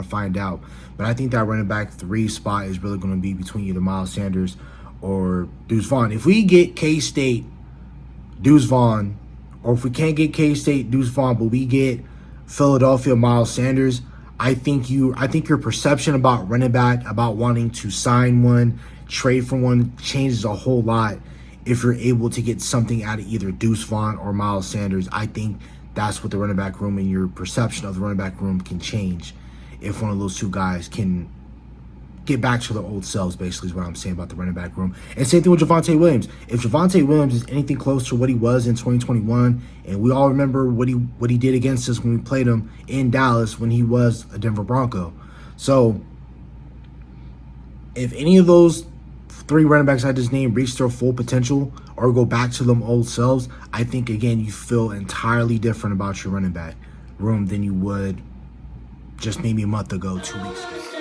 to find out. But I think that running back 3 spot is really going to be between either Miles Sanders or Deuce Vaughn. If we get K-State, Deuce Vaughn, or if we can't get K-State, Deuce Vaughn, but we get Philadelphia, Miles Sanders, I think your perception about running back, about wanting to sign one, trade for one, changes a whole lot if you're able to get something out of either Deuce Vaughn or Miles Sanders. I think that's what the running back room and your perception of the running back room can change if one of those two guys can get back to their old selves, basically, is what I'm saying about the running back room. And same thing with Javonte Williams. If Javonte Williams is anything close to what he was in 2021, and we all remember what he did against us when we played him in Dallas when he was a Denver Bronco. So if any of those 3 running backs I just named reach their full potential or go back to them old selves, I think, again, you feel entirely different about your running back room than you would just maybe a month ago, 2 weeks ago.